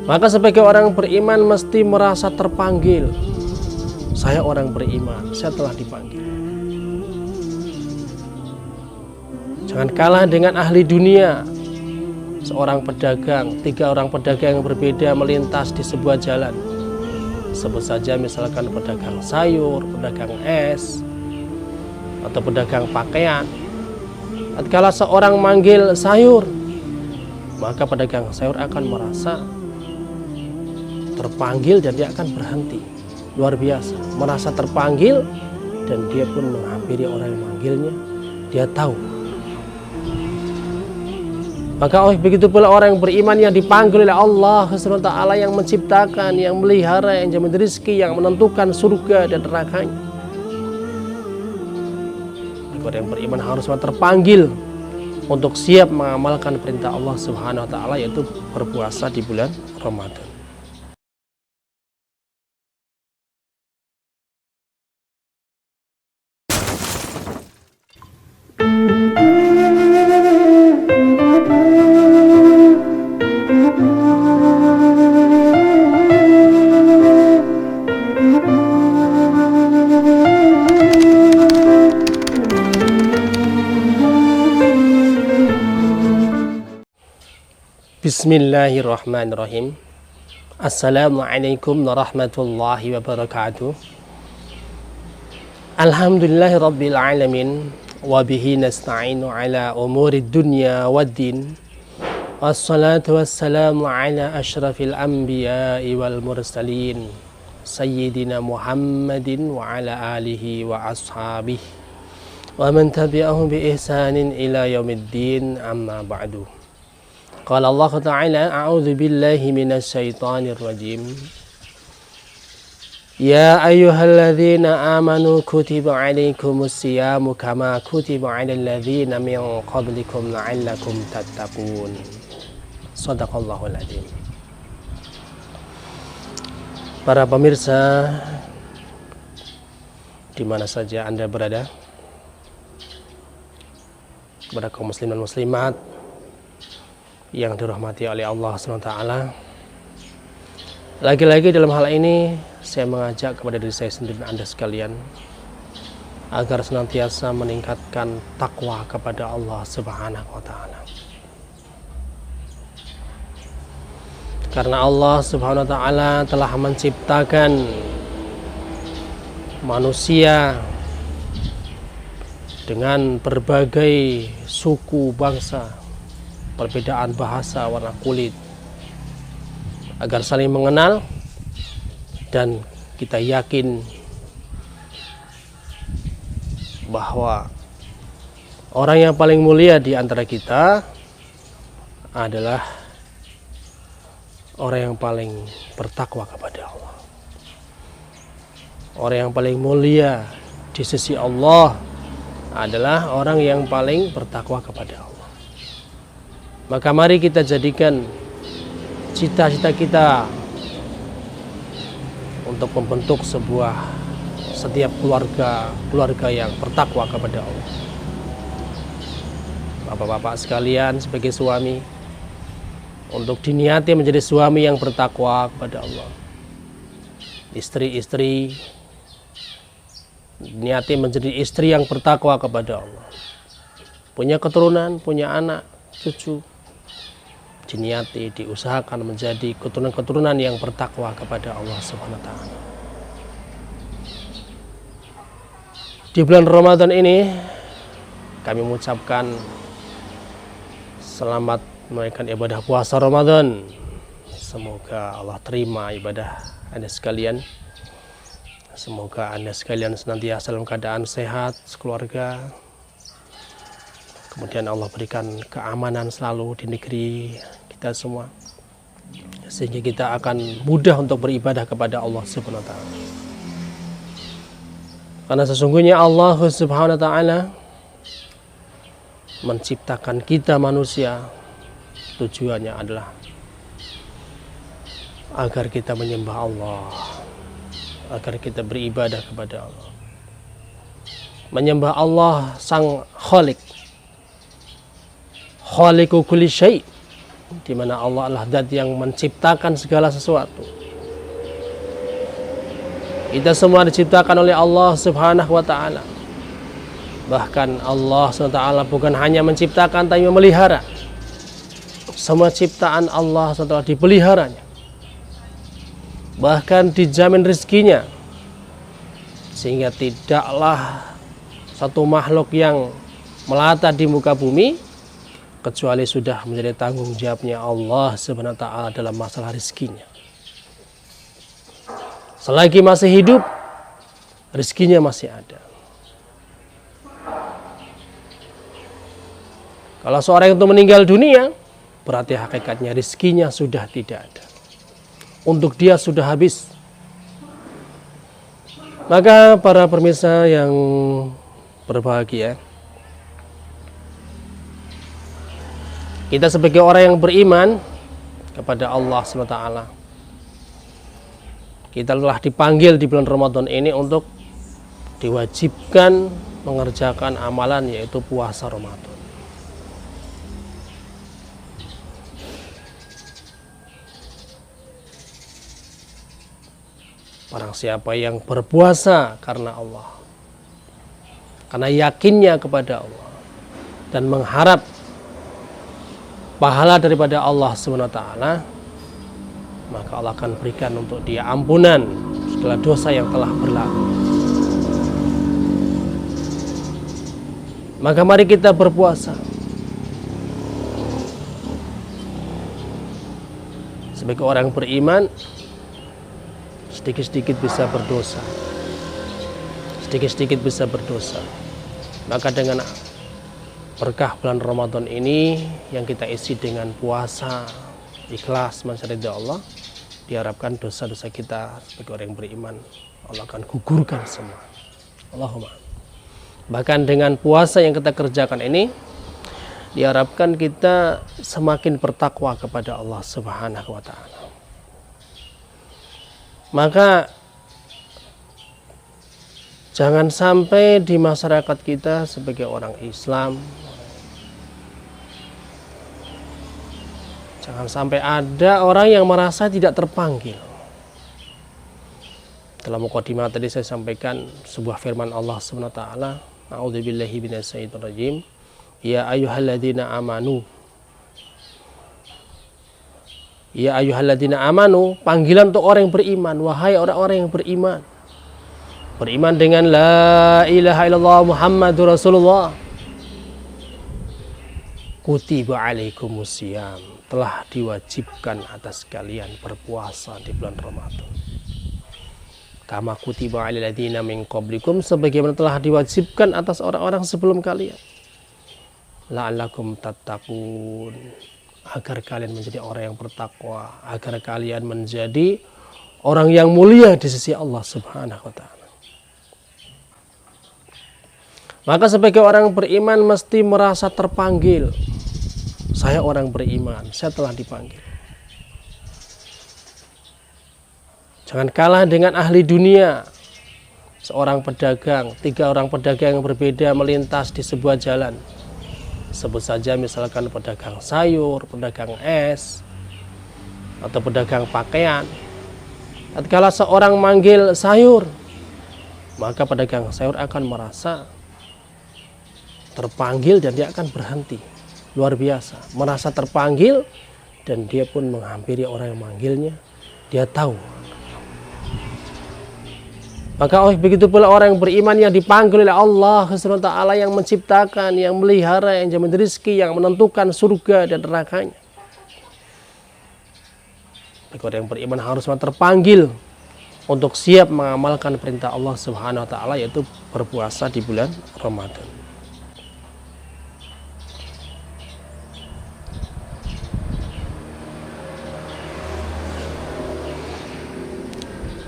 Maka sebagai orang beriman mesti merasa terpanggil. Saya orang beriman, saya telah dipanggil. Jangan kalah dengan ahli dunia. Seorang pedagang, 3 orang pedagang yang berbeda melintas di sebuah jalan. Sebut saja misalkan pedagang sayur, pedagang es, atau pedagang pakaian. Tatkala seorang manggil sayur, maka pedagang sayur akan merasa terpanggil dan dia akan berhenti. Luar biasa, merasa terpanggil dan dia pun menghampiri orang yang manggilnya. Dia tahu. Maka begitu pula orang yang beriman yang dipanggil oleh Allah SWT, yang menciptakan, yang melihara, yang jamin rezeki, yang menentukan surga dan nerakanya. Orang yang beriman harus terpanggil untuk siap mengamalkan perintah Allah Subhanahu wa taala, yaitu berpuasa di bulan Ramadan. Bismillahirrahmanirrahim. Assalamualaikum warahmatullahi wabarakatuh. Alhamdulillahirabbil alamin wa bihi nasta'inu ala umuri dunya waddin. Wassalatu wassalamu ala asyrafil anbiya'i wal mursalin sayyidina Muhammadin wa ala alihi wa ashabihi wa man tabi'ahum bi ihsanin ila yaumiddin, amma ba'du. Qala Allah Ta'ala, a'udzu billahi minasy syaithanir rajim. Ya ayyuhalladzina amanu kutiba 'alaikumus syiyamu kama kutiba 'alal ladzina min qablikum la'allakum tattaqun. Shadaqallahul adzim. Para pemirsa di mana saja Anda berada, kepada kaum muslim dan muslimat yang dirahmati oleh Allah SWT, lagi-lagi dalam hal ini saya mengajak kepada diri saya sendiri dan Anda sekalian agar senantiasa meningkatkan takwa kepada Allah Subhanahu wa taala. Karena Allah Subhanahu wa taala telah menciptakan manusia dengan berbagai suku bangsa, perbedaan bahasa, warna kulit, agar saling mengenal. Dan kita yakin bahwa orang yang paling mulia di antara kita adalah orang yang paling bertakwa kepada Allah. Orang yang paling mulia di sisi Allah adalah orang yang paling bertakwa kepada Allah. Maka mari kita jadikan cita-cita kita untuk membentuk setiap keluarga yang bertakwa kepada Allah. Bapak-bapak sekalian, sebagai suami, untuk diniati menjadi suami yang bertakwa kepada Allah. Istri-istri, niati menjadi istri yang bertakwa kepada Allah. Punya keturunan, punya anak, cucu, diniati, diusahakan menjadi keturunan-keturunan yang bertakwa kepada Allah Subhanahu wa taala. Di bulan Ramadan ini kami mengucapkan selamat menunaikan ibadah puasa Ramadan. Semoga Allah terima ibadah Anda sekalian. Semoga Anda sekalian senantiasa dalam keadaan sehat, sekeluarga. Kemudian Allah berikan keamanan selalu di negeri kita semua, sehingga kita akan mudah untuk beribadah kepada Allah Subhanahu wa taala. Karena sesungguhnya Allah Subhanahu wa taala menciptakan kita manusia, tujuannya adalah agar kita menyembah Allah, agar kita beribadah kepada Allah. Menyembah Allah sang Khalik, Khaliqu kulli syai', di mana Allah adalah zat yang menciptakan segala sesuatu. Kita semua diciptakan oleh Allah Subhanahu wa taala. Bahkan Allah Subhanahu wa taala bukan hanya menciptakan tapi memelihara. Semua ciptaan Allah Subhanahu wa taala dipeliharanya. Bahkan dijamin rezekinya. Sehingga tidaklah satu makhluk yang melata di muka bumi kecuali sudah menjadi tanggung jawabnya Allah Subhanahu wa taala dalam masalah rezekinya. Selagi masih hidup, rezekinya masih ada. Kalau seorang itu meninggal dunia, berarti hakikatnya rezekinya sudah tidak ada. Untuk dia sudah habis. Maka para pemirsa yang berbahagia, kita sebagai orang yang beriman kepada Allah SWT, kita telah dipanggil di bulan Ramadan ini untuk diwajibkan mengerjakan amalan, yaitu puasa Ramadan. Barang siapa yang berpuasa karena Allah, karena yakinnya kepada Allah dan mengharap pahala daripada Allah SWT, maka Allah akan berikan untuk dia ampunan segala dosa yang telah berlalu. Maka mari kita berpuasa. Sebagai orang beriman, sedikit-sedikit bisa berdosa. Sedikit-sedikit bisa berdosa. Maka dengan berkah bulan Ramadan ini yang kita isi dengan puasa, ikhlas, mencari ridha Allah, diharapkan dosa-dosa kita sebagai orang yang beriman Allah akan gugurkan semua. Allahumma. Bahkan dengan puasa yang kita kerjakan ini, diharapkan kita semakin bertakwa kepada Allah Subhanahu wa taala. Maka jangan sampai di masyarakat kita sebagai orang Islam, jangan sampai ada orang yang merasa tidak terpanggil. Dalam mukadimah tadi saya sampaikan sebuah firman Allah Subhanahu wa taala, a'udzubillahi minasyaitonir rajim, ya ayyuhalladzina amanu. Ya ayyuhalladzina amanu, panggilan untuk orang yang beriman, wahai orang-orang yang beriman. Beriman dengan la ilaha illallah Muhammadur Rasulullah. Kutiba alaikumusiyam, telah diwajibkan atas kalian berpuasa di bulan Ramadan. Kama kutiba alal ladzina min qablikum, sebagaimana telah diwajibkan atas orang-orang sebelum kalian. La'allakum tattaqun, agar kalian menjadi orang yang bertakwa, agar kalian menjadi orang yang mulia di sisi Allah Subhanahu wa taala. Maka sebagai orang beriman mesti merasa terpanggil. Saya orang beriman, saya telah dipanggil. Jangan kalah dengan ahli dunia. Seorang pedagang, 3 orang pedagang yang berbeda melintas di sebuah jalan. Sebut saja misalkan pedagang sayur, pedagang es, atau pedagang pakaian. Tatkala seorang manggil sayur, maka pedagang sayur akan merasa terpanggil dan dia akan berhenti. Luar biasa, merasa terpanggil dan dia pun menghampiri orang yang manggilnya. Dia tahu. Maka begitu pula orang yang beriman yang dipanggil oleh Allah Subhanahu wa taala, yang menciptakan, yang melihara, yang jamin rezeki, yang menentukan surga dan nerakanya. Maka orang yang beriman harus terpanggil untuk siap mengamalkan perintah Allah Subhanahu wa taala, yaitu berpuasa di bulan Ramadan.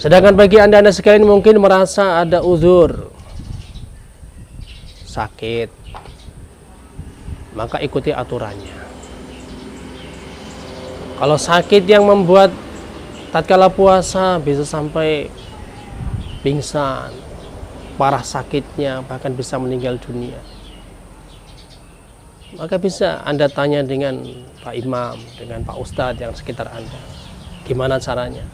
Sedangkan bagi anda sekalian mungkin merasa ada uzur, sakit, maka ikuti aturannya. Kalau sakit yang membuat tatkala puasa bisa sampai pingsan, parah sakitnya, bahkan bisa meninggal dunia, maka bisa Anda tanya dengan Pak Imam, dengan Pak Ustadz yang sekitar Anda, gimana caranya.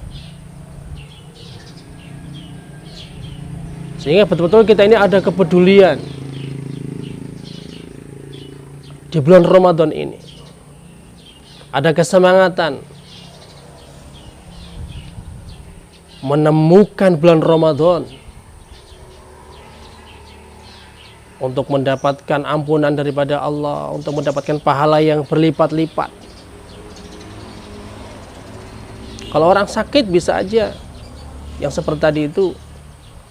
Sehingga betul-betul kita ini ada kepedulian di bulan Ramadan ini. Ada kesemangatan menemukan bulan Ramadan untuk mendapatkan ampunan daripada Allah, untuk mendapatkan pahala yang berlipat-lipat. Kalau orang sakit bisa aja yang seperti tadi itu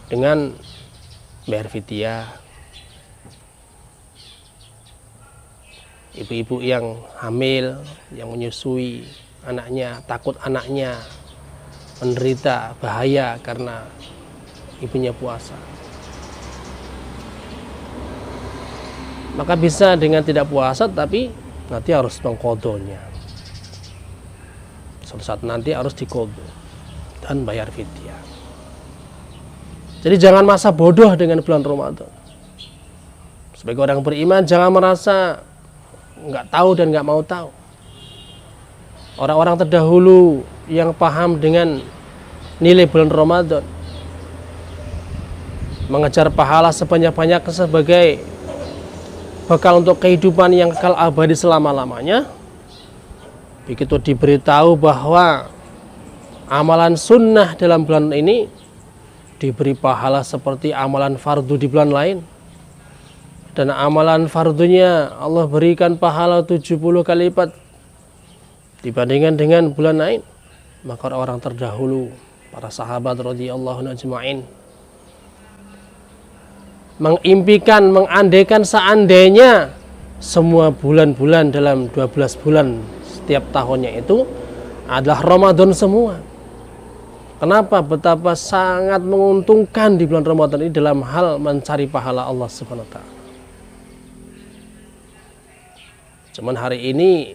dengan bayar fidyah. Ibu-ibu yang hamil, yang menyusui anaknya, takut anaknya menderita bahaya karena ibunya puasa, maka bisa dengan tidak puasa tapi nanti harus mengqadhonya. Suatu saat nanti harus diqadho dan bayar fidyah. Jadi jangan masa bodoh dengan bulan Ramadan. Sebagai orang beriman jangan merasa nggak tahu dan nggak mau tahu. Orang-orang terdahulu yang paham dengan nilai bulan Ramadan, mengejar pahala sebanyak-banyaknya sebagai bekal untuk kehidupan yang kekal abadi selama-lamanya, begitu diberitahu bahwa amalan sunnah dalam bulan ini diberi pahala seperti amalan fardu di bulan lain, dan amalan fardunya Allah berikan pahala 70 kali lipat dibandingkan dengan bulan lain, maka orang terdahulu, para sahabat radhiyallahu anhum ajma'in, mengimpikan, mengandaikan seandainya semua bulan-bulan dalam 12 bulan setiap tahunnya itu adalah Ramadan semua. Kenapa? Betapa sangat menguntungkan di bulan Ramadan ini dalam hal mencari pahala Allah Subhanahu wa ta'ala. Cuman hari ini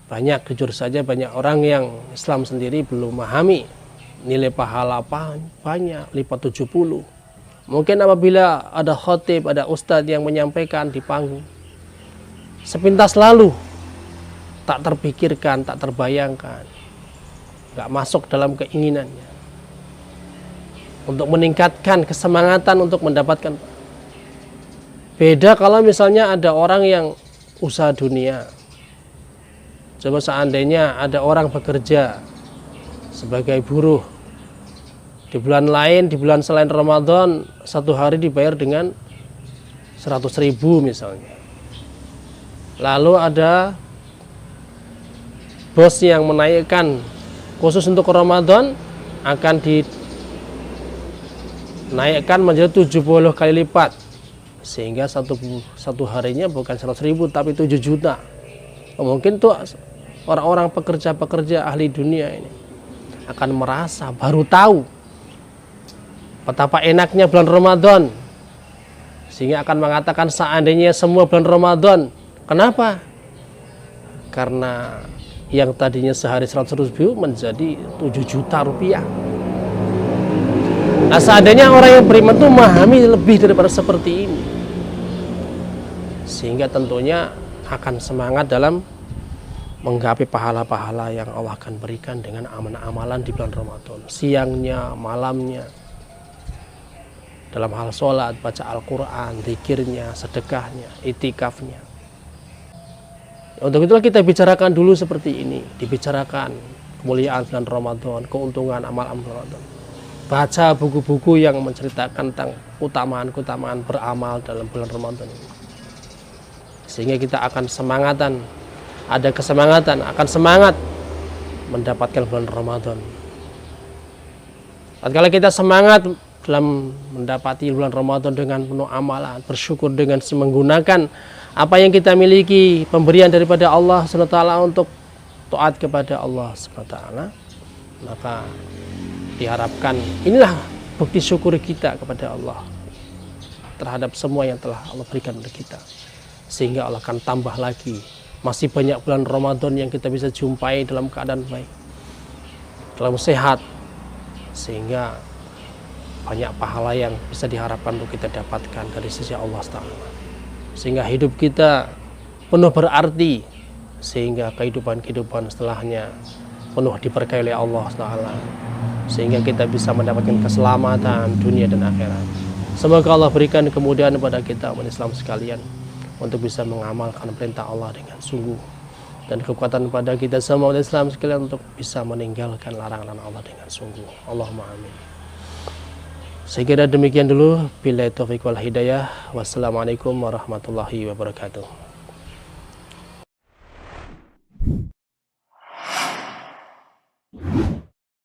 banyak, jujur saja banyak orang yang Islam sendiri belum memahami nilai pahala banyak, lipat 70. Mungkin apabila ada khotib, ada ustadz yang menyampaikan di panggung, sepintas lalu tak terpikirkan, tak terbayangkan, gak masuk dalam keinginannya untuk meningkatkan kesemangatan untuk mendapatkan. Beda kalau misalnya ada orang yang usaha dunia. Coba seandainya ada orang bekerja sebagai buruh di bulan lain, di bulan selain Ramadan, satu hari dibayar dengan 100.000 misalnya. Lalu ada bos yang menaikkan khusus untuk Ramadan akan dinaikkan menjadi 70 kali lipat, sehingga satu harinya bukan 100.000 tapi 7 juta. Mungkin tuh orang-orang pekerja-pekerja ahli dunia ini akan merasa baru tahu betapa enaknya bulan Ramadan, sehingga akan mengatakan seandainya semua bulan Ramadan. Kenapa? Karena yang tadinya sehari 100.000 menjadi 7 juta rupiah. Nah, seandainya orang yang beriman itu memahami lebih daripada seperti ini, sehingga tentunya akan semangat dalam menggapai pahala-pahala yang Allah akan berikan dengan amalan-amalan di bulan Ramadan, siangnya, malamnya, dalam hal sholat, baca Al-Quran, zikirnya, sedekahnya, itikafnya. Untuk itulah kita bicarakan dulu seperti ini, dibicarakan kemuliaan bulan Ramadan, keuntungan amal-amal Ramadan. Baca buku-buku yang menceritakan tentang keutamaan-keutamaan beramal dalam bulan Ramadan ini, sehingga kita akan semangatan, ada kesemangatan, akan semangat mendapatkan bulan Ramadan. Kalau kita semangat dalam mendapati bulan Ramadan dengan penuh amalan, bersyukur dengan menggunakan apa yang kita miliki, pemberian daripada Allah SWT untuk taat kepada Allah SWT, maka diharapkan inilah bukti syukur kita kepada Allah terhadap semua yang telah Allah berikan kepada kita, sehingga Allah akan tambah lagi. Masih banyak bulan Ramadan yang kita bisa jumpai dalam keadaan baik, dalam sehat, sehingga banyak pahala yang bisa diharapkan untuk kita dapatkan dari sisi Allah SWT. sehingga hidup kita penuh berarti, sehingga kehidupan setelahnya penuh diberkahi oleh Allah Taala, sehingga kita bisa mendapatkan keselamatan dunia dan akhirat. Semoga Allah berikan kemudahan kepada kita umat Islam sekalian untuk bisa mengamalkan perintah Allah dengan sungguh, dan kekuatan pada kita semua umat Islam sekalian untuk bisa meninggalkan larangan Allah dengan sungguh. Allahumma amin. Saya kira demikian dulu. Billahi taufiq wal hidayah. Wassalamualaikum warahmatullahi wabarakatuh.